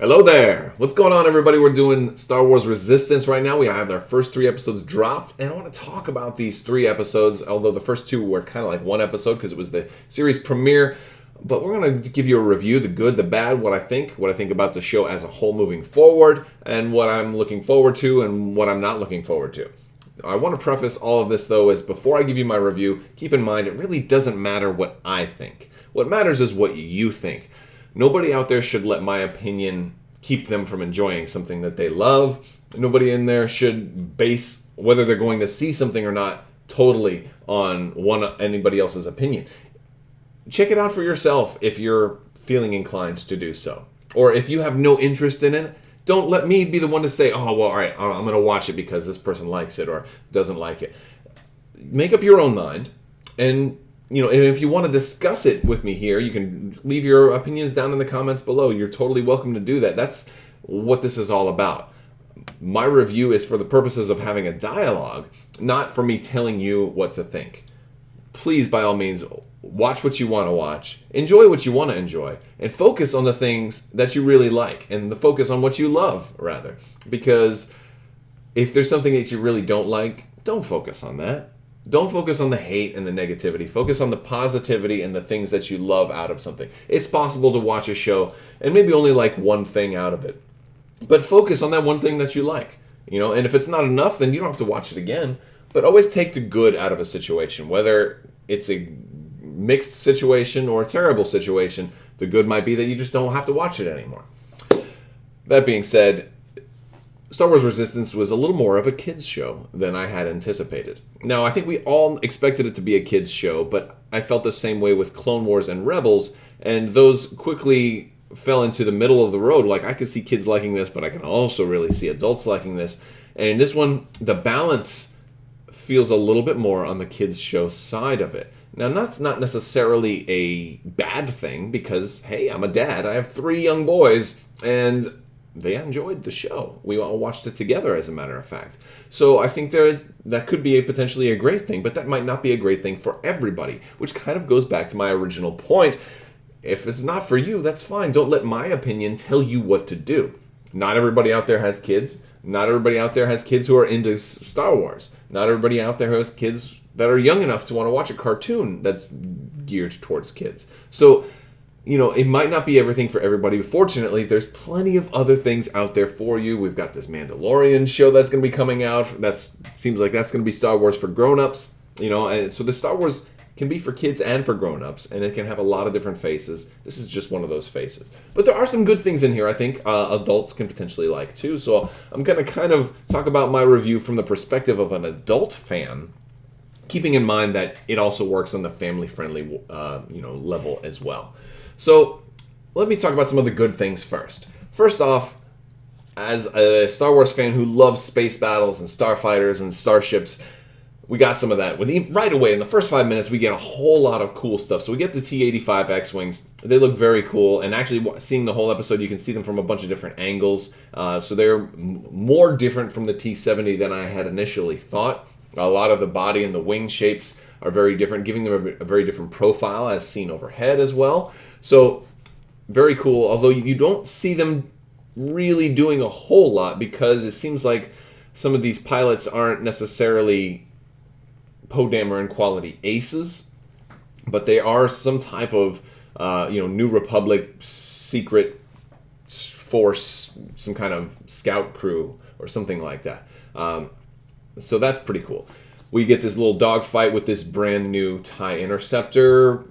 Hello there. What's going on, everybody? We're doing Star Wars Resistance right now. We have our first 3 episodes dropped, and I want to talk about these 3 episodes, although the first 2 were kind of like one episode because it was the series premiere. But we're going to give you a review, the good, the bad, what I think about the show as a whole moving forward, and what I'm looking forward to and what I'm not looking forward to. I want to preface all of this, though, as before I give you my review, keep in mind it really doesn't matter what I think. What matters is what you think. Nobody out there should let my opinion keep them from enjoying something that they love. Nobody in there should base whether they're going to see something or not totally on anybody else's opinion. Check it out for yourself if you're feeling inclined to do so. Or if you have no interest in it, don't let me be the one to say, oh, well, all right, I'm going to watch it because this person likes it or doesn't like it. Make up your own mind. And if you want to discuss it with me here, you can leave your opinions down in the comments below. You're totally welcome to do that. That's what this is all about. My review is for the purposes of having a dialogue, not for me telling you what to think. Please, by all means, watch what you want to watch, enjoy what you want to enjoy, and focus on the things that you really like, and focus on what you love, rather. Because if there's something that you really don't like, don't focus on that. Don't focus on the hate and the negativity. Focus on the positivity and the things that you love out of something. It's possible to watch a show and maybe only like one thing out of it. But focus on that one thing that you like. And if it's not enough, then you don't have to watch it again. But always take the good out of a situation. Whether it's a mixed situation or a terrible situation, the good might be that you just don't have to watch it anymore. That being said, Star Wars Resistance was a little more of a kids show than I had anticipated. Now, I think we all expected it to be a kids show, but I felt the same way with Clone Wars and Rebels, and those quickly fell into the middle of the road. Like, I could see kids liking this, but I can also really see adults liking this. And in this one, the balance feels a little bit more on the kids show side of it. Now, that's not necessarily a bad thing, because, hey, I'm a dad. I have 3 young boys, and they enjoyed the show. We all watched it together, as a matter of fact. So I think that could be potentially a great thing, but that might not be a great thing for everybody, which kind of goes back to my original point. If it's not for you, that's fine. Don't let my opinion tell you what to do. Not everybody out there has kids. Not everybody out there has kids who are into Star Wars. Not everybody out there has kids that are young enough to want to watch a cartoon that's geared towards kids. So it might not be everything for everybody. Fortunately, there's plenty of other things out there for you. We've got this Mandalorian show that's going to be coming out. Seems like that's going to be Star Wars for grown-ups. And so the Star Wars can be for kids and for grown-ups, and it can have a lot of different faces. This is just one of those faces. But there are some good things in here I think adults can potentially like too. So I'm going to kind of talk about my review from the perspective of an adult fan, keeping in mind that it also works on the family-friendly level as well. So, let me talk about some of the good things first. First off, as a Star Wars fan who loves space battles and starfighters and starships, we got some of that. Right away, in the first 5 minutes, we get a whole lot of cool stuff. So we get the T-85 X-Wings. They look very cool. And actually, seeing the whole episode, you can see them from a bunch of different angles. So they're more different from the T-70 than I had initially thought. A lot of the body and the wing shapes are very different, giving them a very different profile as seen overhead as well. So, very cool, although you don't see them really doing a whole lot because it seems like some of these pilots aren't necessarily Poe Dameron quality aces, but they are some type of New Republic secret force, some kind of scout crew or something like that. So that's pretty cool. We get this little dogfight with this brand new TIE Interceptor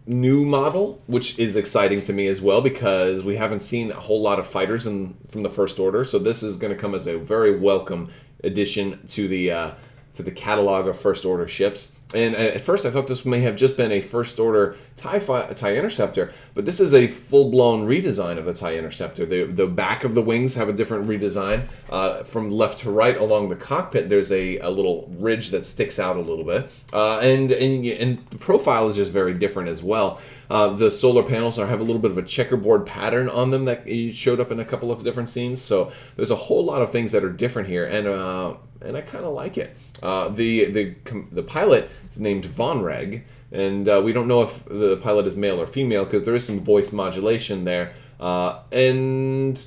new model, which is exciting to me as well because we haven't seen a whole lot of fighters from the First Order. So this is going to come as a very welcome addition to the catalog of First Order ships. And at first I thought this may have just been a First Order TIE Interceptor, but this is a full-blown redesign of the TIE Interceptor. The back of the wings have a different redesign. From left to right along the cockpit, there's a little ridge that sticks out a little bit. And the profile is just very different as well. The solar panels have a little bit of a checkerboard pattern on them that showed up in a couple of different scenes. So there's a whole lot of things that are different here, and I kind of like it. The pilot is named Von Reg, and we don't know if the pilot is male or female because there is some voice modulation there. And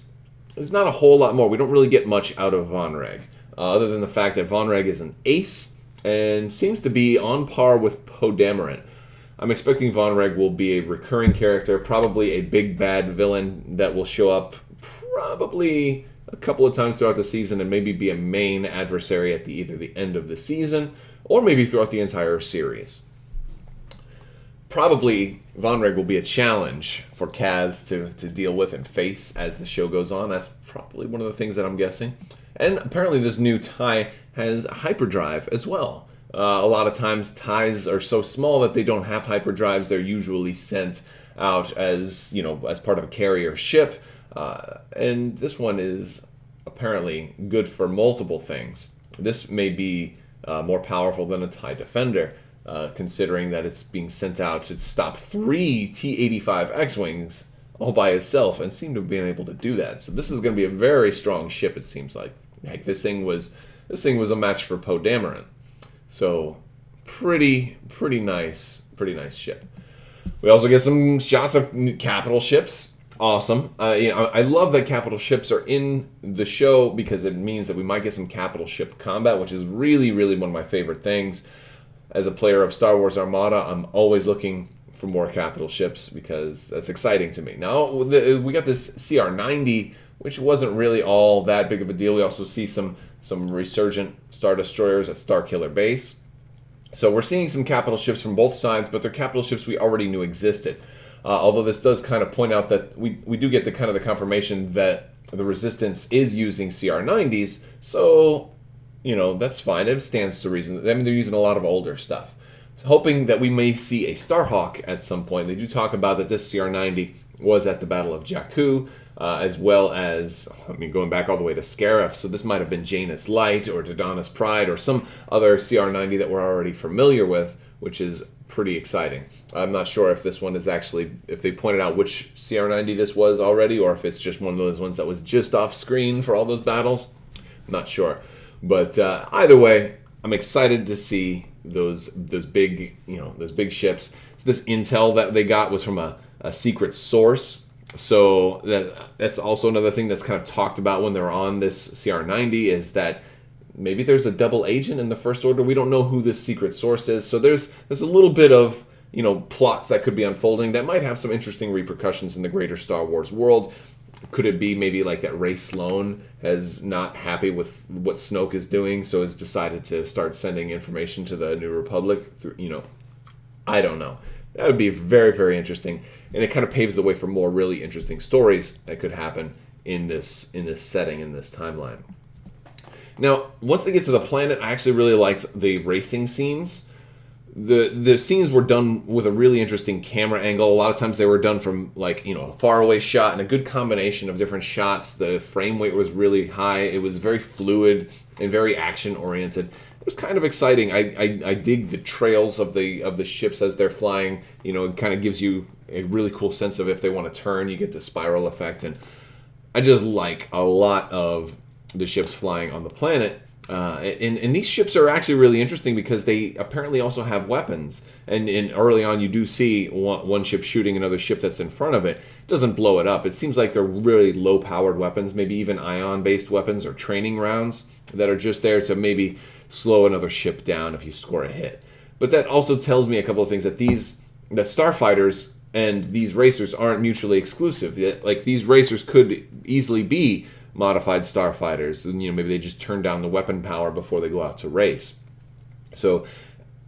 there's not a whole lot more. We don't really get much out of Von Reg, other than the fact that Von Reg is an ace and seems to be on par with Poe Dameron. I'm expecting Von Reg will be a recurring character, probably a big bad villain that will show up probably a couple of times throughout the season and maybe be a main adversary at either the end of the season or maybe throughout the entire series. Probably Von Reg will be a challenge for Kaz to deal with and face as the show goes on. That's probably one of the things that I'm guessing. And apparently this new tie has hyperdrive as well. A lot of times ties are so small that they don't have hyperdrives. They're usually sent out as, as part of a carrier ship. And this one is apparently good for multiple things. This may be more powerful than a TIE Defender, considering that it's being sent out to stop 3 T-85 X-Wings all by itself, and seem to have been able to do that. So this is going to be a very strong ship, it seems like. Heck, this thing was a match for Poe Dameron. So pretty nice ship. We also get some shots of capital ships. Awesome. I love that capital ships are in the show because it means that we might get some capital ship combat, which is really, really one of my favorite things. As a player of Star Wars Armada, I'm always looking for more capital ships because that's exciting to me. Now, we got this CR-90, which wasn't really all that big of a deal. We also see some resurgent Star Destroyers at Starkiller Base. So we're seeing some capital ships from both sides, but they're capital ships we already knew existed. Although this does kind of point out that we do get the confirmation that the Resistance is using CR-90s, so, that's fine. It stands to reason. I mean, they're using a lot of older stuff. Hoping that we may see a Starhawk at some point. They do talk about that this CR-90 was at the Battle of Jakku, as well as, going back all the way to Scarif, so this might have been Janus Light or Dodonna's Pride or some other CR-90 that we're already familiar with, which is pretty exciting. I'm not sure if this one is actually, if they pointed out which CR-90 this was already, or if it's just one of those ones that was just off screen for all those battles. I'm not sure. But either way, I'm excited to see those big, those big ships. So this intel that they got was from a secret source. So that's also another thing that's kind of talked about when they're on this CR-90 is that maybe there's a double agent in the First Order. We don't know who this secret source is. So there's a little bit of, plots that could be unfolding that might have some interesting repercussions in the greater Star Wars world. Could it be maybe like that Ray Sloan is not happy with what Snoke is doing, so has decided to start sending information to the New Republic through, I don't know. That would be very, very interesting. And it kind of paves the way for more really interesting stories that could happen in this setting, in this timeline. Now, once they get to the planet, I actually really liked the racing scenes. The scenes were done with a really interesting camera angle. A lot of times they were done from a faraway shot and a good combination of different shots. The frame rate was really high. It was very fluid and very action oriented. It was kind of exciting. I dig the trails of the ships as they're flying. It kind of gives you a really cool sense of if they want to turn, you get the spiral effect. And I just like a lot of the ships flying on the planet. And these ships are actually really interesting because they apparently also have weapons. And early on, you do see one ship shooting another ship that's in front of it. It doesn't blow it up. It seems like they're really low-powered weapons, maybe even ion-based weapons or training rounds that are just there to maybe slow another ship down if you score a hit. But that also tells me a couple of things, that starfighters and these racers aren't mutually exclusive. Like, these racers could easily be modified starfighters, and maybe they just turn down the weapon power before they go out to race. So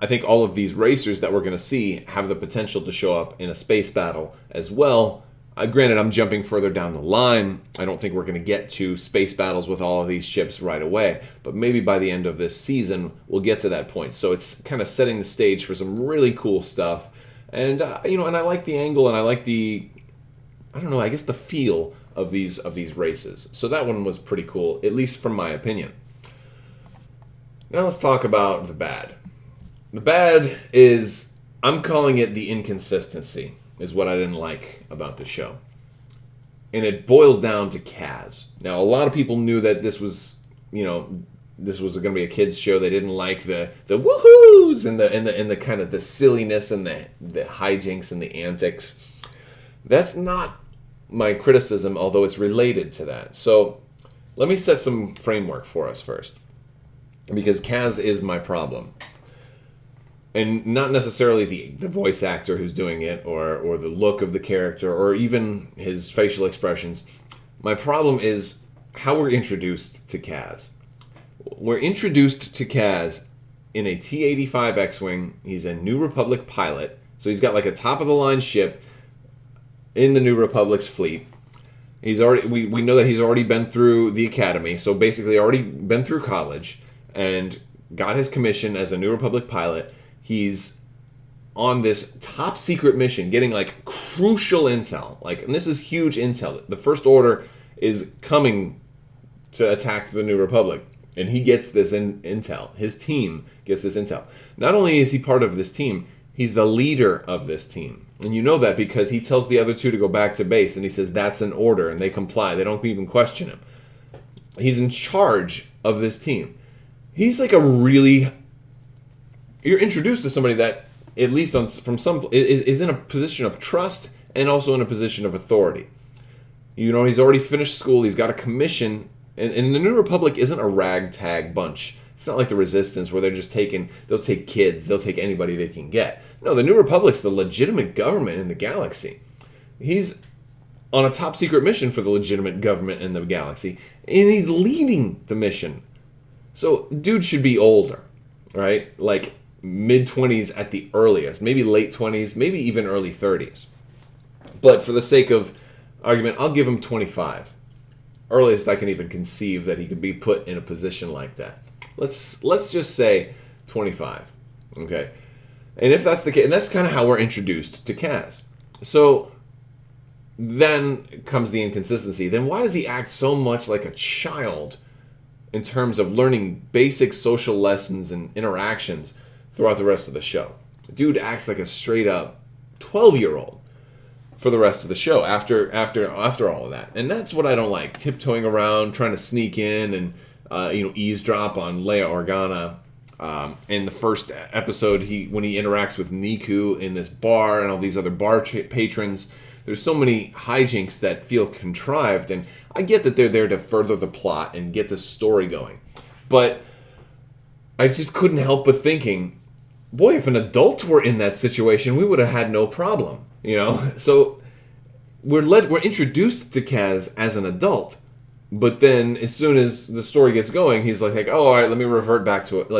I think all of these racers that we're going to see have the potential to show up in a space battle as well. Granted, I'm jumping further down the line. I don't think we're going to get to space battles with all of these ships right away, but maybe by the end of this season we'll get to that point. So it's kind of setting the stage for some really cool stuff. And and I like the angle, and I like the feel of these races. So that one was pretty cool, at least from my opinion. Now let's talk about the bad. The bad is, I'm calling it the inconsistency, is what I didn't like about the show. And it boils down to Kaz. Now, a lot of people knew that this was going to be a kids show. They didn't like the woohoos and the kind of the silliness and the hijinks and the antics. That's not my criticism, although it's related to that. So let me set some framework for us first, because Kaz is my problem. And not necessarily the voice actor who's doing it, or the look of the character, or even his facial expressions. My problem is how we're introduced to Kaz. We're introduced to Kaz in a T-85 X-Wing. He's a New Republic pilot, so he's got like a top-of-the-line ship in the New Republic's fleet. He's already we know that he's already been through the academy, so basically already been through college, and got his commission as a New Republic pilot. He's on this top secret mission, getting like crucial intel. Like, and this is huge intel. The First Order is coming to attack the New Republic, and he gets this intel. His team gets this intel. Not only is he part of this team, he's the leader of this team. And you know that because he tells the other two to go back to base, and he says that's an order, and they comply. They don't even question him. He's in charge of this team. He's like a really... You're introduced to somebody that, at least from some, is in a position of trust and also in a position of authority. You know, he's already finished school. He's got a commission, and the New Republic isn't a ragtag bunch. It's not like the Resistance where they'll take kids, they'll take anybody they can get. No, the New Republic's the legitimate government in the galaxy. He's on a top secret mission for the legitimate government in the galaxy, and he's leading the mission. So, dude should be older, right? Like mid-20s at the earliest, maybe late 20s, maybe even early 30s. But for the sake of argument, I'll give him 25. Earliest I can even conceive that he could be put in a position like that. Let's just say 25. Okay? And if that's the case, and that's kind of how we're introduced to Kaz. So then comes the inconsistency. Then why does he act so much like a child in terms of learning basic social lessons and interactions throughout the rest of the show? Dude acts like a straight up 12-year-old for the rest of the show after all of that. And that's what I don't like. Tiptoeing around, trying to sneak in and eavesdrop on Leia Organa. In the first episode, when he interacts with Niku in this bar and all these other bar patrons, there's so many hijinks that feel contrived, and I get that they're there to further the plot and get the story going. But I just couldn't help but thinking, boy, if an adult were in that situation, we would have had no problem, you know? So we're introduced to Kaz as an adult, but then as soon as the story gets going, he's like, oh, all right, let me revert back to it.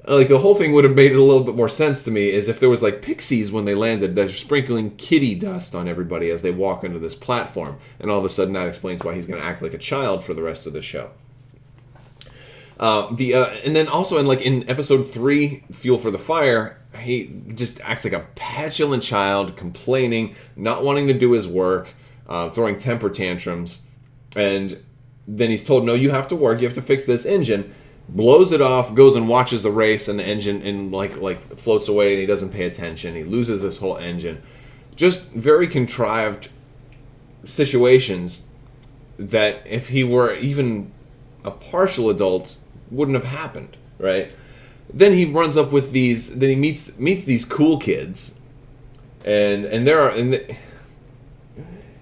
Like the whole thing would have made it a little bit more sense to me is if there was like pixies when they landed, they're sprinkling kitty dust on everybody as they walk onto this platform, and all of a sudden that explains why he's going to act like a child for the rest of the show. And then also in episode 3, Fuel for the Fire, he just acts like a petulant child, complaining, not wanting to do his work, throwing temper tantrums, and then he's told, no, you have to work, you have to fix this engine. Blows it off, goes and watches the race, and the engine like floats away, and he doesn't pay attention. He loses this whole engine. Just very contrived situations that if he were even a partial adult wouldn't have happened, right? Then he runs up with these. Then he meets these cool kids, and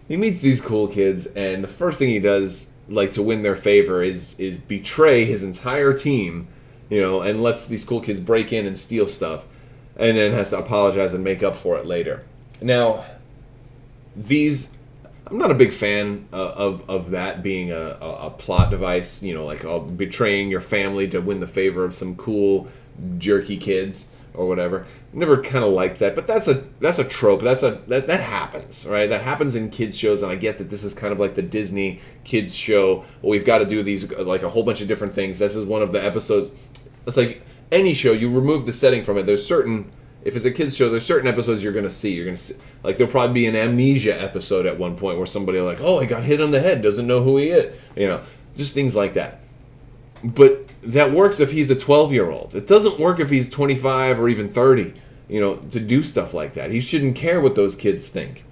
he meets these cool kids, and the first thing he does, like, to win their favor is betray his entire team, and lets these cool kids break in and steal stuff, and then has to apologize and make up for it later. Now, I'm not a big fan of that being a plot device, like betraying your family to win the favor of some cool, jerky kids or whatever. Never kind of liked that, but that's a trope. That happens, right? That happens in kids shows, and I get that this is kind of like the Disney kids show. Well, we've got to do these like a whole bunch of different things. This is one of the episodes. It's like any show, you remove the setting from it. If it's a kids show, there's certain episodes you're going to see. Like there'll probably be an amnesia episode at one point where somebody like, oh, he got hit on the head, doesn't know who he is, just things like that. But that works if he's a 12-year-old. It doesn't work if he's 25 or even 30, to do stuff like that. He shouldn't care what those kids think,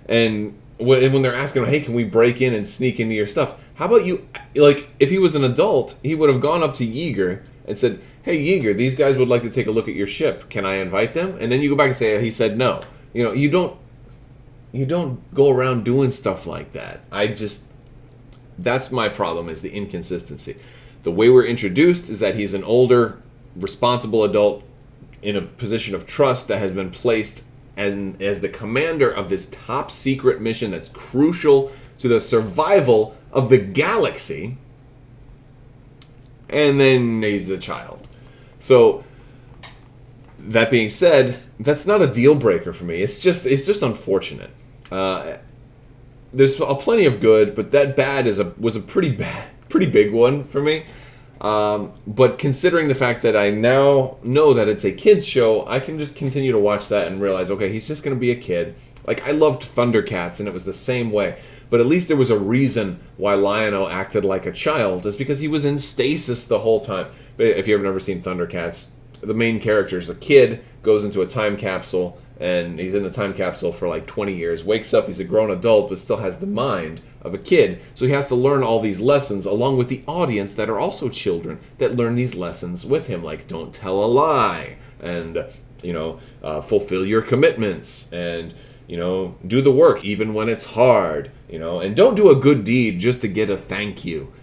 And when they're asking, hey, can we break in and sneak into your stuff? How about you, like, if he was an adult, he would have gone up to Yeager and said, hey, Yeager, these guys would like to take a look at your ship. Can I invite them? And then you go back and say, he said no. You don't go around doing stuff like that. That's my problem, is the inconsistency. The way we're introduced is that he's an older, responsible adult in a position of trust that has been placed as the commander of this top secret mission that's crucial to the survival of the galaxy. And then he's a child. So, that being said, that's not a deal breaker for me. It's just unfortunate. There's plenty of good, but that bad was a pretty big one for me. But considering the fact that I now know that it's a kid's show, I can just continue to watch that and realize, okay, he's just going to be a kid. Like, I loved Thundercats, and it was the same way. But at least there was a reason why Lion-O acted like a child. It's because he was in stasis the whole time. But if you've never seen Thundercats, the main character is a kid, goes into a time capsule, and he's in the time capsule for like 20 years, wakes up, he's a grown adult, but still has the mind of a kid. So he has to learn all these lessons along with the audience that are also children that learn these lessons with him, like don't tell a lie, and, fulfill your commitments, and, do the work even when it's hard, and don't do a good deed just to get a thank you,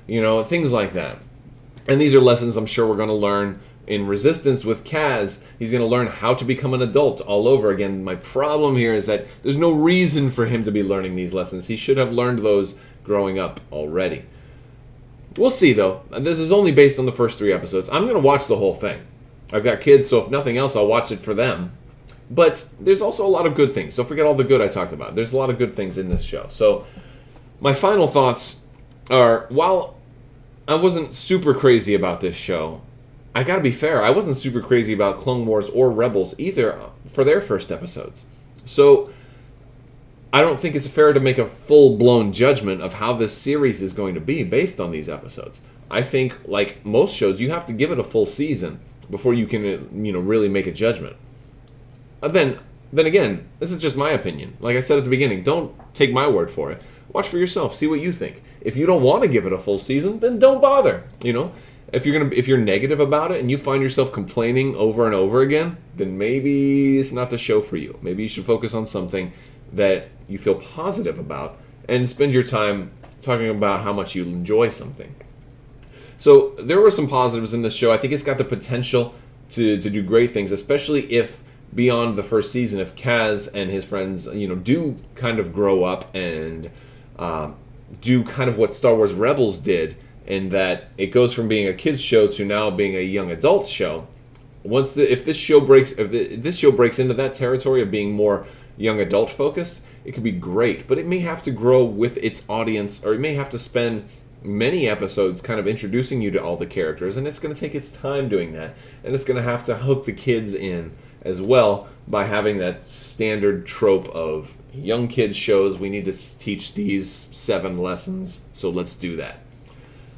things like that. And these are lessons I'm sure we're going to learn in Resistance with Kaz. He's going to learn how to become an adult all over again. My problem here is that there's no reason for him to be learning these lessons. He should have learned those growing up already. We'll see, though. This is only based on the first 3 episodes. I'm going to watch the whole thing. I've got kids, so if nothing else, I'll watch it for them. But there's also a lot of good things. So forget all the good I talked about. There's a lot of good things in this show. So my final thoughts are, while I wasn't super crazy about this show, I gotta be fair, I wasn't super crazy about Clone Wars or Rebels either for their first episodes. So I don't think it's fair to make a full-blown judgment of how this series is going to be based on these episodes. I think, like most shows, you have to give it a full season before you can, really make a judgment. Then again, this is just my opinion. Like I said at the beginning, don't take my word for it. Watch for yourself. See what you think. If you don't want to give it a full season, then don't bother. If you're negative about it and you find yourself complaining over and over again, then maybe it's not the show for you. Maybe you should focus on something that you feel positive about and spend your time talking about how much you enjoy something. So there were some positives in this show. I think it's got the potential to do great things, especially if beyond the first season, if Kaz and his friends, do kind of grow up and do kind of what Star Wars Rebels did, in that it goes from being a kids show to now being a young adult show. If this show breaks into that territory of being more young adult focused, it could be great. But it may have to grow with its audience, or it may have to spend many episodes kind of introducing you to all the characters, and it's going to take its time doing that, and it's going to have to hook the kids in as well by having that standard trope of young kids shows. We need to teach these 7 lessons, so let's do that.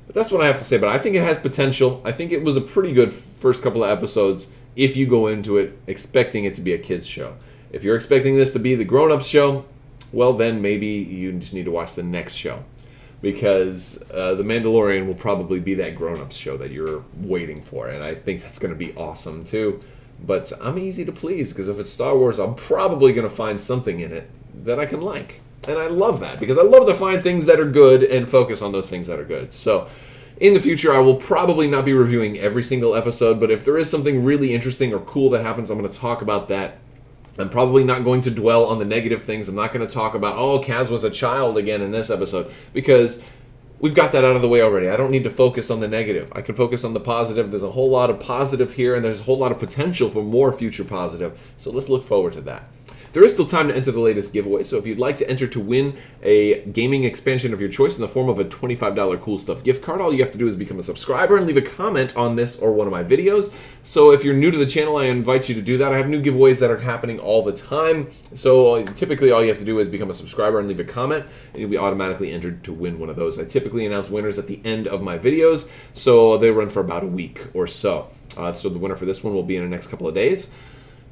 But that's what I have to say. But I think it has potential. I think it was a pretty good first couple of episodes if you go into it expecting it to be a kids show. If you're expecting this to be the grown-up show, well, then maybe you just need to watch the next show, because The Mandalorian will probably be that grown-up show that you're waiting for, and I think that's going to be awesome too. But I'm easy to please, because if it's Star Wars, I'm probably going to find something in it that I can like. And I love that, because I love to find things that are good and focus on those things that are good. So in the future, I will probably not be reviewing every single episode, but if there is something really interesting or cool that happens, I'm going to talk about that. I'm probably not going to dwell on the negative things. I'm not going to talk about, Kaz was a child again in this episode, because we've got that out of the way already. I don't need to focus on the negative. I can focus on the positive. There's a whole lot of positive here, and there's a whole lot of potential for more future positive. So let's look forward to that. There is still time to enter the latest giveaway, so if you'd like to enter to win a gaming expansion of your choice in the form of a $25 Cool Stuff gift card, all you have to do is become a subscriber and leave a comment on this or one of my videos. So if you're new to the channel, I invite you to do that. I have new giveaways that are happening all the time, so typically all you have to do is become a subscriber and leave a comment, and you'll be automatically entered to win one of those. I typically announce winners at the end of my videos, so they run for about a week or so. So the winner for this one will be in the next couple of days.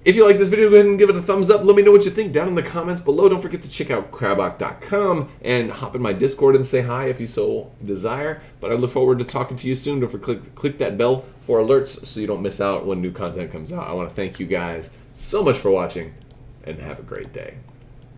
If you like this video, go ahead and give it a thumbs up. Let me know what you think down in the comments below. Don't forget to check out Crabbok.com and hop in my Discord and say hi if you so desire. But I look forward to talking to you soon. Don't forget click that bell for alerts so you don't miss out when new content comes out. I want to thank you guys so much for watching, and have a great day.